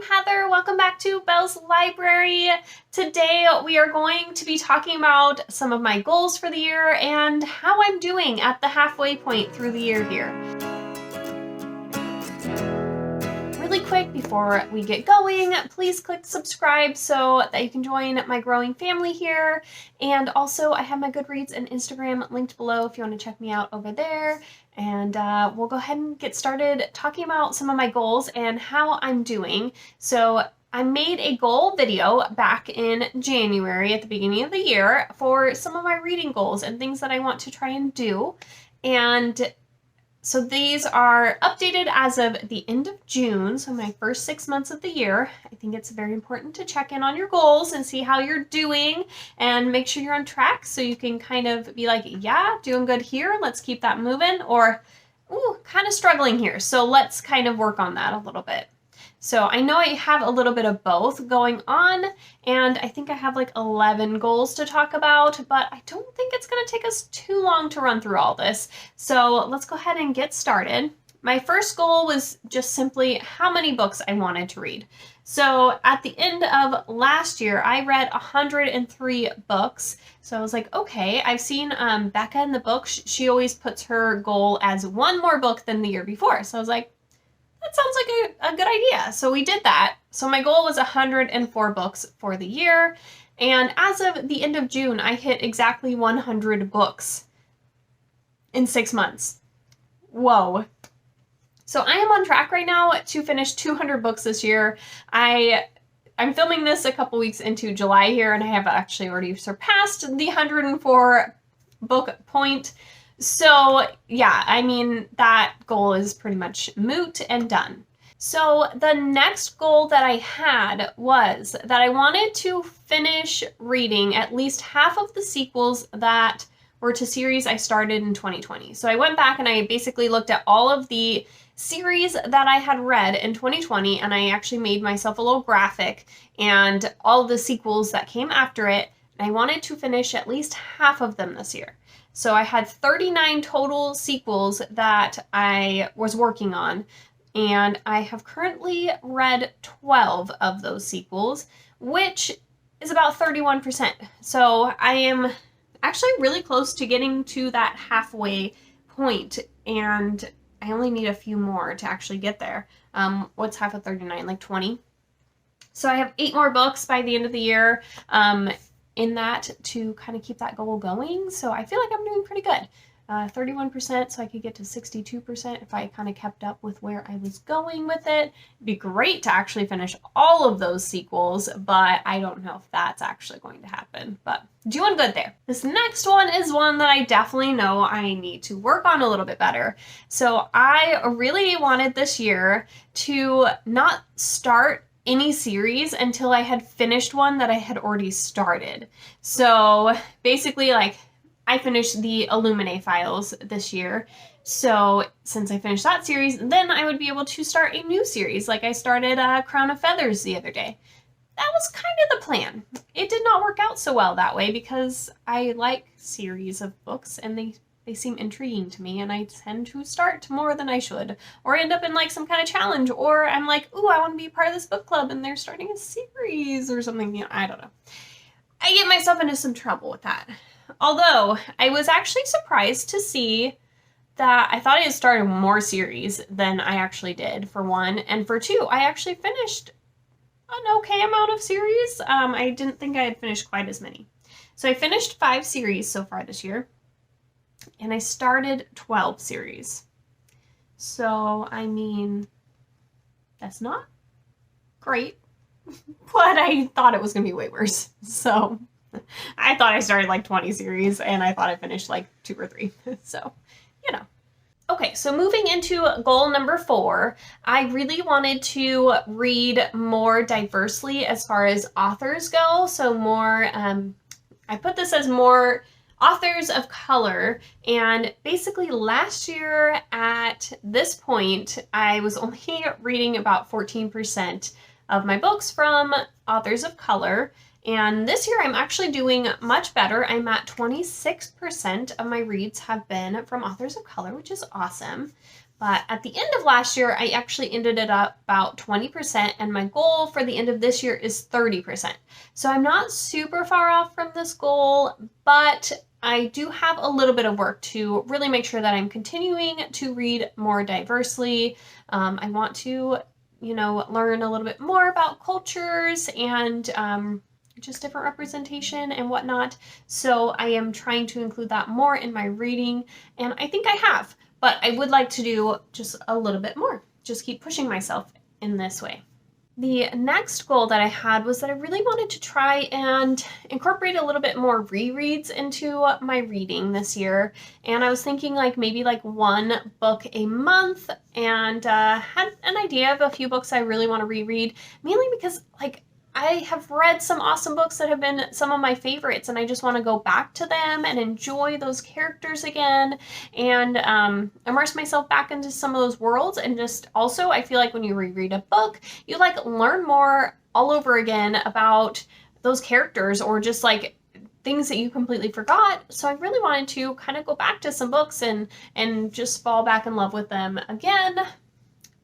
Heather. Welcome back to Belle's Library. Today we are going to be talking about some of my goals for the year and how I'm doing at the halfway point through the year here. Really quick before we get going, please click subscribe so that you can join my growing family here. And also I have my Goodreads and Instagram linked below if you want to check me out over there. And we'll go ahead and get started talking about some of my goals and how I'm doing. So I made a goal video back in January at the beginning of the year for some of my reading goals and things that I want to try and do. And so these are updated as of the end of June, so my first 6 months of the year. I think it's very important to check in on your goals and see how you're doing and make sure you're on track so you can kind of be like, yeah, doing good here, let's keep that moving, or, ooh, kind of struggling here, so let's kind of work on that a little bit. So I know I have a little bit of both going on, and I think I have like 11 goals to talk about, but I don't think it's going to take us too long to run through all this. So let's go ahead and get started. My first goal was just simply how many books I wanted to read. So at the end of last year, I read 103 books. So I was like, okay, I've seen Becca in the books. She always puts her goal as one more book than the year before. So I was like, that sounds like a good idea. So we did that. So my goal was 104 books for the year. And as of the end of June, I hit exactly 100 books in 6 months. Whoa. So I am on track right now to finish 200 books this year. I'm filming this a couple weeks into July here, and I have actually already surpassed the 104 book point. So yeah, I mean, that goal is pretty much moot and done. So the next goal that I had was that I wanted to finish reading at least half of the sequels that were to series I started in 2020. So I went back and I basically looked at all of the series that I had read in 2020, and I actually made myself a little graphic and all the sequels that came after it. And I wanted to finish at least half of them this year. So I had 39 total sequels that I was working on, and I have currently read 12 of those sequels, which is about 31%. So I am actually really close to getting to that halfway point, and I only need a few more to actually get there. What's half of 39? Like 20? So I have 8 more books by the end of the year. In that to kind of keep that goal going. So I feel like I'm doing pretty good. 31%, so I could get to 62% if I kind of kept up with where I was going with it. It'd be great to actually finish all of those sequels, but I don't know if that's actually going to happen, but doing good there. This next one is one that I definitely know I need to work on a little bit better. So I really wanted this year to not start any series until I had finished one that I had already started. So basically, like, I finished the Illuminae files this year. So since I finished that series, then I would be able to start a new series. Like I started Crown of Feathers the other day. That was kind of the plan. It did not work out so well that way because I like series of books and they seem intriguing to me, and I tend to start more than I should, or end up in like some kind of challenge, or I'm like, ooh, I want to be part of this book club and they're starting a series or something, you know, I don't know. I get myself into some trouble with that. Although I was actually surprised to see that I thought I had started more series than I actually did, for one, and for two, I actually finished an okay amount of series. I didn't think I had finished quite as many. So I finished 5 series so far this year. And I started 12 series. So, I mean, that's not great, but I thought it was going to be way worse. So, I thought I started like 20 series and I thought I finished like 2 or 3. So, you know. Okay, so moving into goal number 4, I really wanted to read more diversely as far as authors go. So more, I put this as more authors of color, and basically last year at this point I was only reading about 14% of my books from authors of color, and this year I'm actually doing much better. I'm at 26% of my reads have been from authors of color, which is awesome. But at the end of last year, I actually ended it up about 20%, and my goal for the end of this year is 30%. So I'm not super far off from this goal, but I do have a little bit of work to really make sure that I'm continuing to read more diversely. I want to, learn a little bit more about cultures and just different representation and whatnot. So I am trying to include that more in my reading, and I think I have. But I would like to do just a little bit more, just keep pushing myself in this way. The next goal that I had was that I really wanted to try and incorporate a little bit more rereads into my reading this year. And I was thinking maybe one book a month, and had an idea of a few books I really want to reread, mainly because I have read some awesome books that have been some of my favorites, and I just want to go back to them and enjoy those characters again and immerse myself back into some of those worlds. And just also, I feel like when you reread a book, you learn more all over again about those characters, or just things that you completely forgot. So I really wanted to kind of go back to some books and just fall back in love with them again.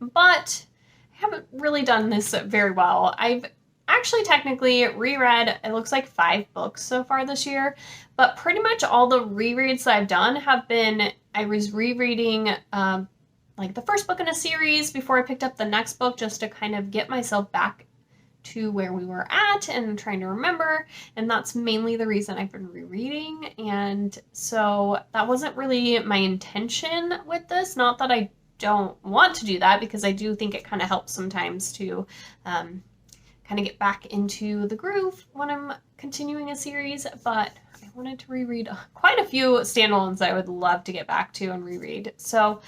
But I haven't really done this very well. I've actually technically reread, it looks like 5 books so far this year, but pretty much all the rereads that I've done have been, I was rereading the first book in a series before I picked up the next book, just to kind of get myself back to where we were at and trying to remember. And that's mainly the reason I've been rereading. And so that wasn't really my intention with this. Not that I don't want to do that, because I do think it kind of helps sometimes to kind of get back into the groove when I'm continuing a series. But I wanted to reread quite a few standalones I would love to get back to and reread. So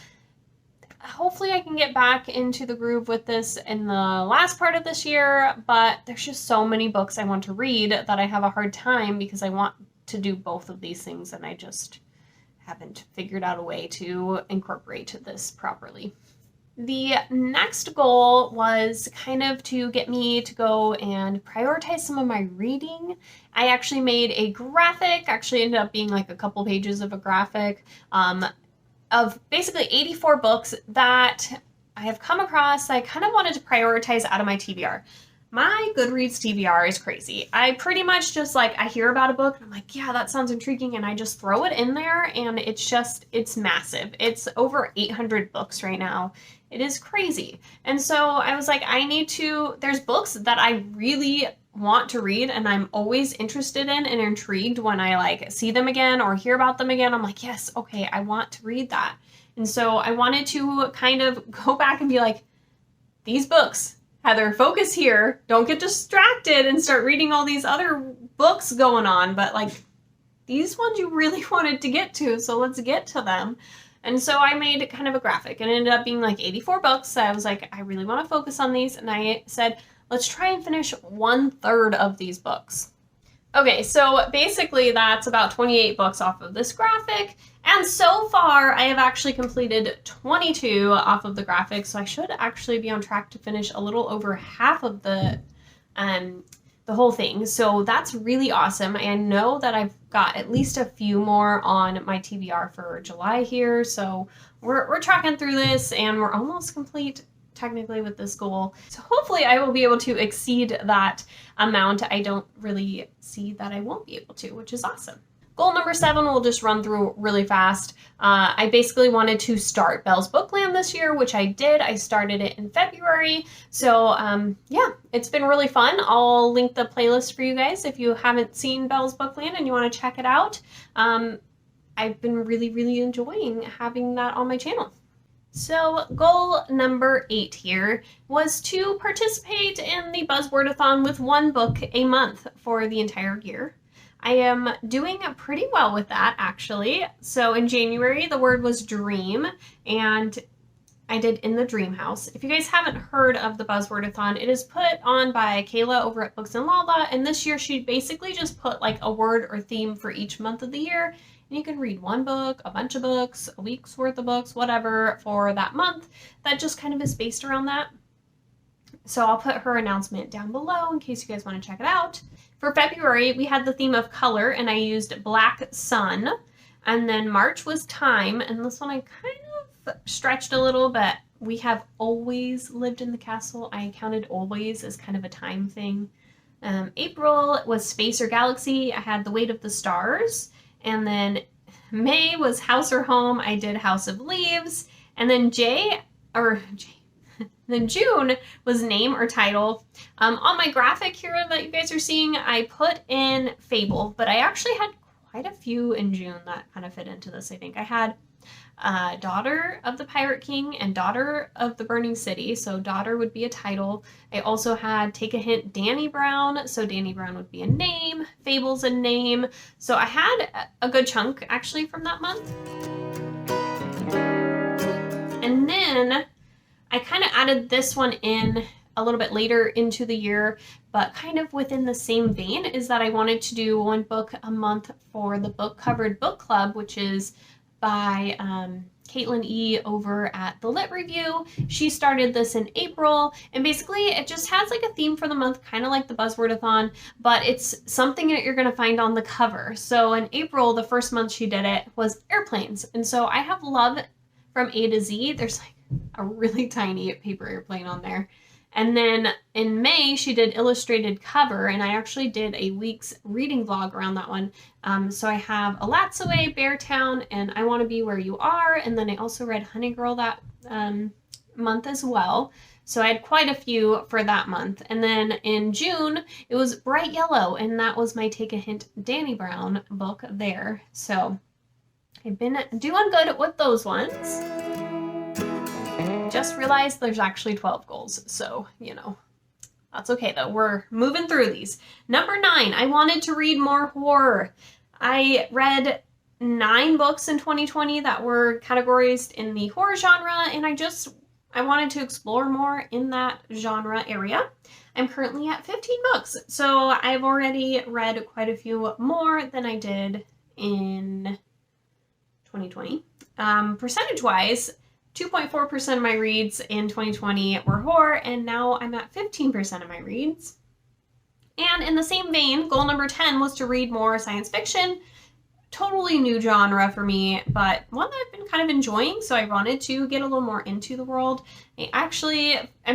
hopefully I can get back into the groove with this in the last part of this year, but there's just so many books I want to read that I have a hard time, because I want to do both of these things, and I just haven't figured out a way to incorporate this properly. The next goal was kind of to get me to go and prioritize some of my reading. I actually made a graphic, actually ended up being a couple pages of a graphic, of basically 84 books that I have come across I kind of wanted to prioritize out of my TBR. My Goodreads TBR is crazy. I pretty much just I hear about a book and I'm like, yeah, that sounds intriguing, and I just throw it in there, and it's massive. It's over 800 books right now. It is crazy. And so I was like, there's books that I really want to read, and I'm always interested in and intrigued when I see them again or hear about them again. I'm like, yes, okay, I want to read that. And so I wanted to kind of go back and be like, these books, Heather, focus here. Don't get distracted and start reading all these other books going on. But these ones you really wanted to get to, so let's get to them. And so I made kind of a graphic, and it ended up being 84 books. So I was like, I really want to focus on these. And I said, let's try and finish 1/3 of these books. Okay, so basically that's about 28 books off of this graphic. And so far I have actually completed 22 off of the graphic. So I should actually be on track to finish a little over half of the whole thing. So that's really awesome. I know that I've got at least a few more on my TBR for July here. So we're tracking through this, and we're almost complete technically with this goal. So hopefully I will be able to exceed that amount. I don't really see that I won't be able to, which is awesome. Goal number 7 we'll just run through really fast. I basically wanted to start Belle's Bookland this year, which I did. I started it in February. So yeah, it's been really fun. I'll link the playlist for you guys if you haven't seen Belle's Bookland and you want to check it out. I've been really enjoying having that on my channel. So goal number 8 here was to participate in the buzzwordathon with 1 book a month for the entire year. I am doing pretty well with that, actually. So in January, the word was dream, and I did In the Dream House. If you guys haven't heard of the buzzwordathon, it is put on by Kayla over at Books and Lala, and this year she basically just put a word or theme for each month of the year, and you can read 1 book, a bunch of books, a week's worth of books, whatever, for that month. That just kind of is based around that. So I'll put her announcement down below in case you guys want to check it out. For February, we had the theme of color, and I used Black Sun. And then March was time, and this one I kind of stretched a little, but we have always lived in the castle. I counted always as kind of a time thing. April was Space or Galaxy. I had The Weight of the Stars. And then May was House or Home. I did House of Leaves. And then then June was Name or Title. On my graphic here that you guys are seeing, I put in Fable, but I actually had quite a few in June that kind of fit into this, I think. I had Daughter of the Pirate King and Daughter of the Burning City. So Daughter would be a title. I also had Take a Hint, Danny Brown. So Danny Brown would be a name. Fable's a name. So I had a good chunk actually from that month. And then I kind of added this one in a little bit later into the year, but kind of within the same vein, is that I wanted to do one book a month for the Book Covered Book Club, which is by Caitlin E. over at The Lit Review. She started this in April, and basically it just has like a theme for the month, kind of like the buzzwordathon, but it's something that you're going to find on the cover. So in April, the first month she did it was airplanes, and so I have love from A to Z. There's like a really tiny paper airplane on there. And then in May, she did illustrated cover, and I actually did a week's reading vlog around that one. So I have Alatsaway, Beartown, and I Want to Be Where You Are, and then I also read Honey Girl that month as well. So I had quite a few for that month. And then in June, it was Bright Yellow, and that was my Take a Hint, Danny Brown book there. So I've been doing good with those ones. Just realized there's actually 12 goals, so, you know, that's okay though. We're moving through these. Number 9, I wanted to read more horror. I read 9 books in 2020 that were categorized in the horror genre, and I wanted to explore more in that genre area. I'm currently at 15 books, so I've already read quite a few more than I did in 2020. Percentage-wise, 2.4% of my reads in 2020 were horror, and now I'm at 15% of my reads. And in the same vein, goal number 10 was to read more science fiction. Totally new genre for me, but one that I've been kind of enjoying, so I wanted to get a little more into the world. I'm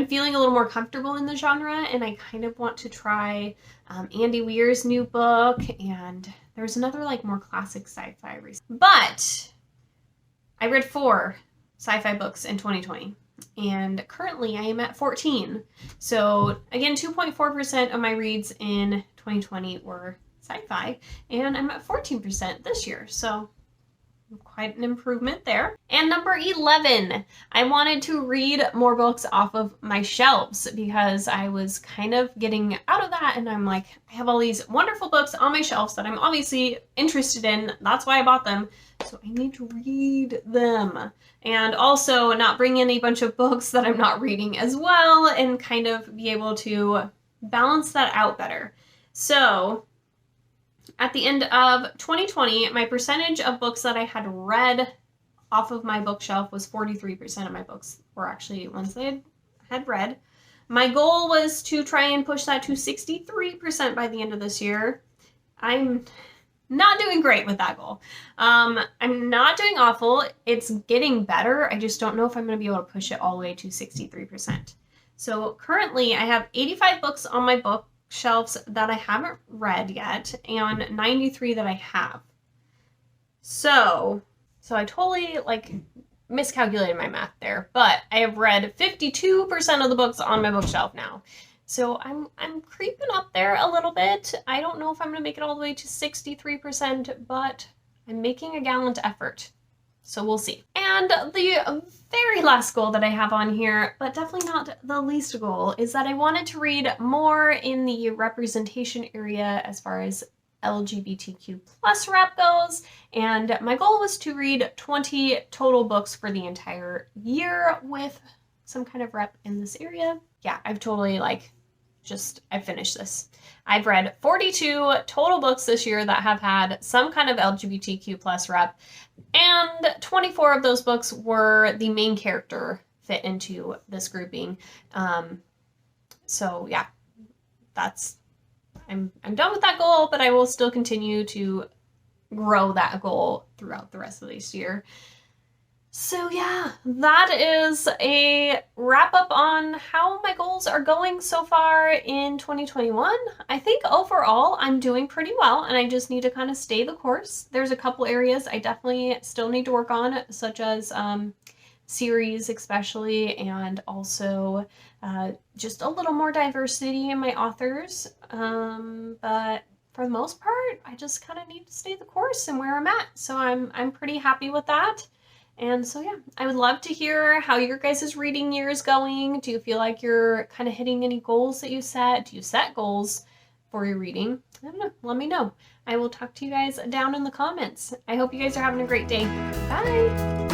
feeling a little more comfortable in the genre, and I kind of want to try Andy Weir's new book, and there's another like more classic sci-fi recently. But I read 4 sci-fi books in 2020, and currently I am at 14. So again, 2.4% of my reads in 2020 were sci-fi, and I'm at 14% this year, so quite an improvement there. And number 11, I wanted to read more books off of my shelves because I was kind of getting out of that, and I'm like, I have all these wonderful books on my shelves that I'm obviously interested in. That's why I bought them. So I need to read them, and also not bring in a bunch of books that I'm not reading as well, and kind of be able to balance that out better. So at the end of 2020, my percentage of books that I had read off of my bookshelf was 43% of my books were actually ones that I had read. My goal was to try and push that to 63% by the end of this year. I'm not doing great with that goal. I'm not doing awful. It's getting better. I just don't know if I'm going to be able to push it all the way to 63%. So currently I have 85 books on my bookshelves that I haven't read yet, and 93 that I have. So I totally miscalculated my math there, but I have read 52% of the books on my bookshelf now. So I'm creeping up there a little bit. I don't know if I'm going to make it all the way to 63%, but I'm making a gallant effort. So we'll see. And the very last goal that I have on here, but definitely not the least goal, is that I wanted to read more in the representation area as far as LGBTQ plus rep goes. And my goal was to read 20 total books for the entire year with some kind of rep in this area. Yeah, I've totally I finished this. I've read 42 total books this year that have had some kind of LGBTQ plus rep, and 24 of those books were the main character fit into this grouping. So yeah, I'm done with that goal, but I will still continue to grow that goal throughout the rest of this year. So yeah, that is a wrap up on how my goals are going so far in 2021. I think overall I'm doing pretty well, and I just need to kind of stay the course. There's a couple areas I definitely still need to work on, such as series especially, and also just a little more diversity in my authors. But for the most part, I just kind of need to stay the course and where I'm at. So I'm pretty happy with that. And so yeah, I would love to hear how your guys' reading year is going. Do you feel like you're kind of hitting any goals that you set? Do you set goals for your reading? I don't know. Let me know. I will talk to you guys down in the comments. I hope you guys are having a great day. Bye!